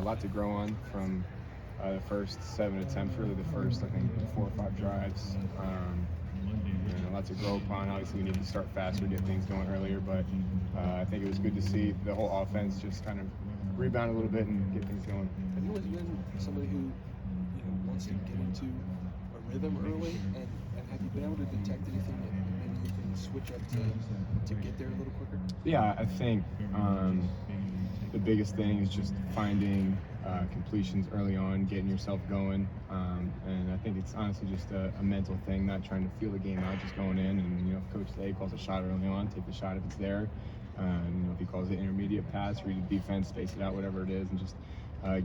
A lot to grow on from the first 7 attempts, really the first, I think, 4 or 5 drives. A lot to grow upon. Obviously, we need to start faster, get things going earlier, but I think it was good to see the whole offense just kind of rebound a little bit and get things going. Have you always been somebody who wants to get into a rhythm early, and have you been able to detect anything that maybe you can switch up to get there a little quicker? Yeah, I think the biggest thing is just finding completions early on, getting yourself going, and I think it's honestly just a mental thing, not trying to feel the game out, just going in, and if Coach A calls a shot early on, take the shot if it's there. If he calls it intermediate pass, read the defense, space it out, whatever it is, and just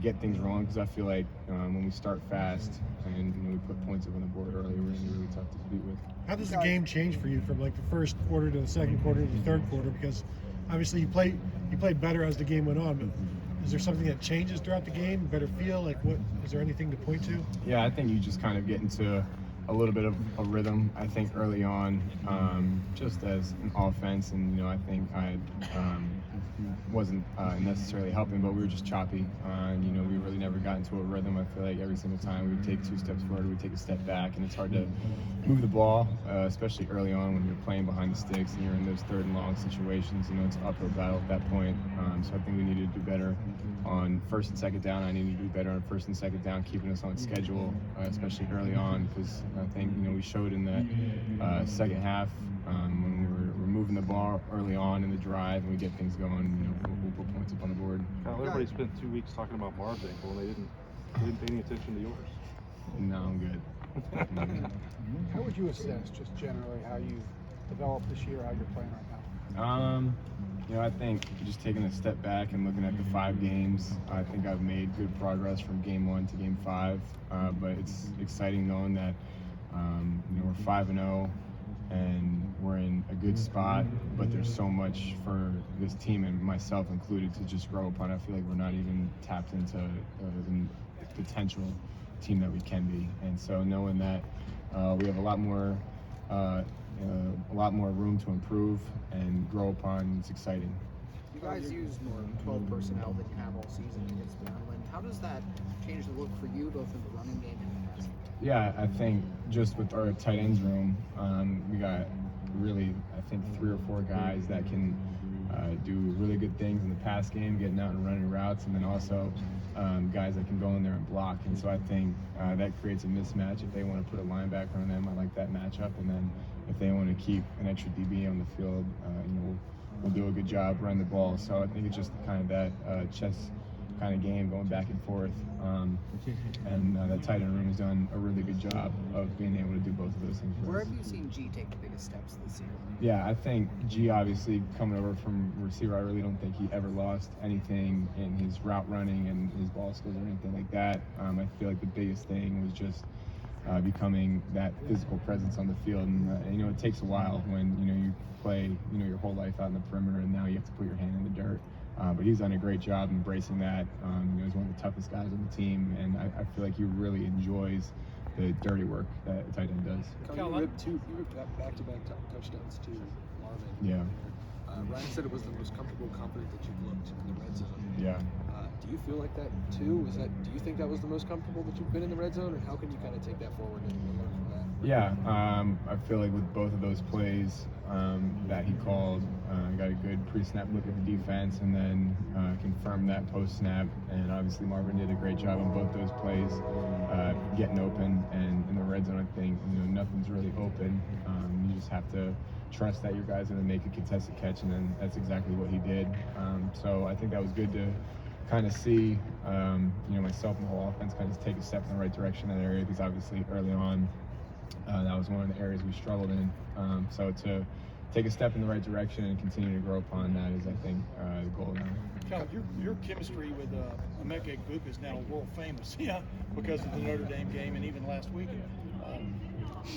get things rolling, because I feel like when we start fast and we put points up on the board early, we're going to be really tough to compete with. How does the game change for you from like the first quarter to the second quarter to the third quarter? Because obviously you played better as the game went on, but is there something that changes throughout the game? Better feel? Like, what is there anything to point to? Yeah, I think you just kind of get into a little bit of a rhythm, I think, early on, just as an offense, and I think I wasn't necessarily helping, but we were just choppy, and we really never got into a rhythm. I feel like every single time we would take 2 steps forward, we'd take a step back, and it's hard to move the ball, especially early on when you're playing behind the sticks and you're in those 3rd and long situations. It's an uphill battle at that point, so I think we needed to do better on 1st and 2nd down. I needed to do better on 1st and 2nd down, keeping us on schedule, especially early on, because I think we showed in that second half when we were moving the ball early on in the drive and we get things going, we'll put points up on the board. Everybody spent 2 weeks talking about Marv's ankle, and they didn't pay any attention to yours. No, I'm good. How would you assess just generally how you developed this year, how you're playing right now? I think just taking a step back and looking at the 5 games, I think I've made good progress from game 1 to game 5. But it's exciting knowing that we're 5-0 and we're in a good spot. But there's so much for this team and myself included to just grow upon. I feel like we're not even tapped into the potential team that we can be. And so knowing that we have a lot more room to improve and grow upon. It's exciting. You guys use more 12 personnel than you have all season against Maryland. How does that change the look for you, both in the running game and the passing game? Yeah, I think just with our tight ends room, we got really, I think, 3 or 4 guys that can do really good things in the pass game, getting out and running routes, and then also guys that can go in there and block. And so I think that creates a mismatch. If they want to put a linebacker on them, I like that matchup. And then if they want to keep an extra DB on the field, we'll do a good job running the ball. So I think it's just kind of that chess kind of game going back and forth. And that tight end room has done a really good job of being able to do both of those things. Where have you seen G take the biggest steps this year? Yeah, I think G obviously coming over from receiver, I really don't think he ever lost anything in his route running and his ball skills or anything like that. I feel like the biggest thing was just becoming that physical presence on the field, and it takes a while when you play your whole life out in the perimeter, and now you have to put your hand in the dirt. But he's done a great job embracing that. He's one of the toughest guys on the team, and I feel like he really enjoys the dirty work that a tight end does. You ripped back-to-back touchdowns to Marvin. Yeah. Ryan said it was the most comfortable, confident that you've looked in the red zone. Yeah. Do you feel like that too? Do you think that was the most comfortable that you've been in the red zone, and how can you kind of take that forward and learn from that? Yeah, I feel like with both of those plays that he called, got a good pre-snap look at the defense, and then confirmed that post-snap. And obviously Marvin did a great job on both those plays, getting open. And in the red zone, I think nothing's really open. You just have to trust that your guy's going to make a contested catch, and then that's exactly what he did. So I think that was good to kind of see, myself and the whole offense kind of take a step in the right direction in that area, because obviously early on, that was one of the areas we struggled in. So to take a step in the right direction and continue to grow upon that is, I think, the goal now. Cal, your chemistry with Emeka Egbuka is now world famous, because of the Notre Dame game and even last week.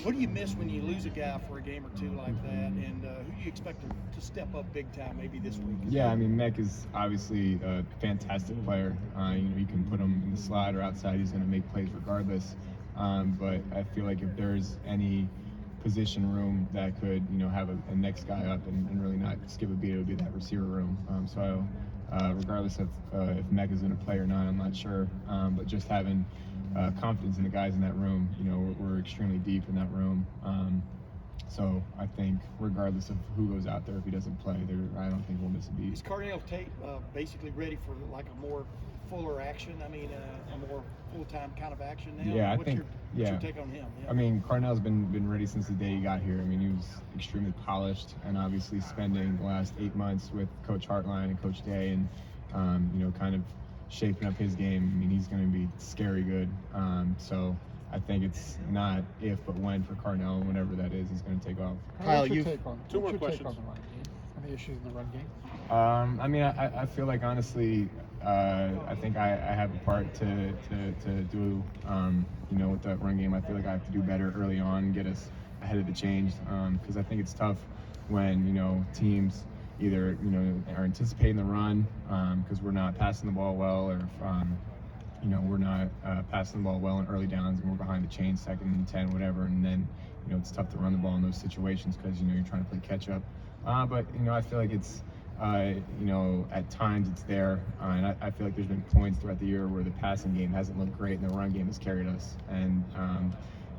What do you miss when you lose a guy for a game or two like that, and who do you expect to step up big time maybe this week? Yeah, I mean, Mech is obviously a fantastic player. You can put him in the slot or outside, he's going to make plays regardless. But I feel like if there's any position room that could, have a next guy up and really not skip a beat, it would be that receiver room. So regardless of if Mecca's going to play or not. I'm not sure, but just having confidence in the guys in that room. We're extremely deep in that room. So I think regardless of who goes out there, if he doesn't play, I don't think we'll miss a beat. Is Cardinal Tate basically ready for like a more fuller action? I mean, a more full-time kind of action now? Yeah, What's your take on him? Yeah. I mean, Cardinal's been ready since the day he got here. I mean, he was extremely polished, and obviously spending the last 8 months with Coach Hartline and Coach Day, and kind of shaping up his game. I mean, he's going to be scary good. So I think it's not if, but when for Cardinal, whenever that is, he's going to take off. Kyle, what's your take on two more what's your take questions. on the run game? Any issues in the run game? I mean, I feel like honestly, I think I have a part to do, with that run game. I feel like I have to do better early on and get us ahead of the change, because I think it's tough when, teams either, are anticipating the run because we're not passing the ball well, or if, we're not passing the ball well in early downs and we're behind the chain, 2nd and 10, whatever, and then, it's tough to run the ball in those situations because, you're trying to play catch up. But I feel like it's, at times it's there, and I feel like there's been points throughout the year where the passing game hasn't looked great and the run game has carried us. And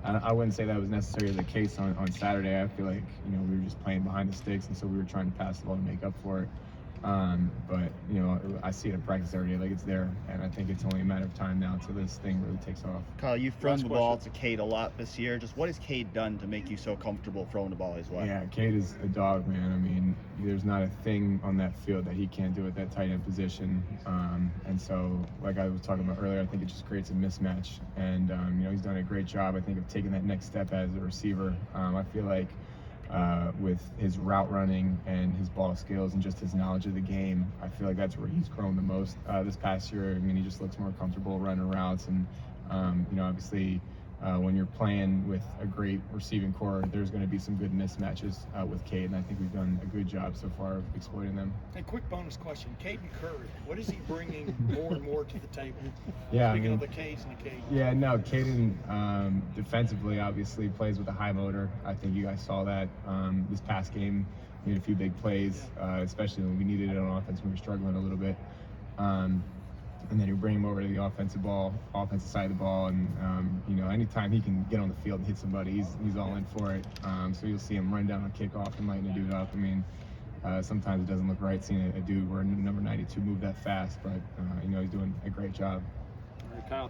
I wouldn't say that was necessarily the case on Saturday. I feel like, we were just playing behind the sticks, and so we were trying to pass the ball to make up for it. But I see it in practice every day, like it's there, and I think it's only a matter of time now until this thing really takes off. Kyle, you've thrown Last the ball to Cade a lot this year. Just what has Cade done to make you so comfortable throwing the ball his way? Yeah, Cade is a dog, man. I mean, there's not a thing on that field that he can't do at that tight end position. And so, like I was talking about earlier, I think it just creates a mismatch. And, he's done a great job, I think, of taking that next step as a receiver. I feel like with his route running and his ball skills and just his knowledge of the game, I feel like that's where he's grown the most this past year. I mean, he just looks more comfortable running routes, and obviously when you're playing with a great receiving core, there's going to be some good mismatches with Cade, and I think we've done a good job so far of exploiting them. And quick bonus question, Caden Curry, what is he bringing more and more to the table? Yeah, Speaking of the K's and the K's. Yeah, no, Caden defensively obviously plays with a high motor. I think you guys saw that this past game. Made a few big plays, especially when we needed it on offense when we were struggling a little bit. And then you bring him over to the offensive side of the ball, and anytime he can get on the field and hit somebody, he's all in for it. So you'll see him run down on kickoff and lighten a dude up. I mean, sometimes it doesn't look right seeing a dude wearing number 92 move that fast, but he's doing a great job. All right, Kyle,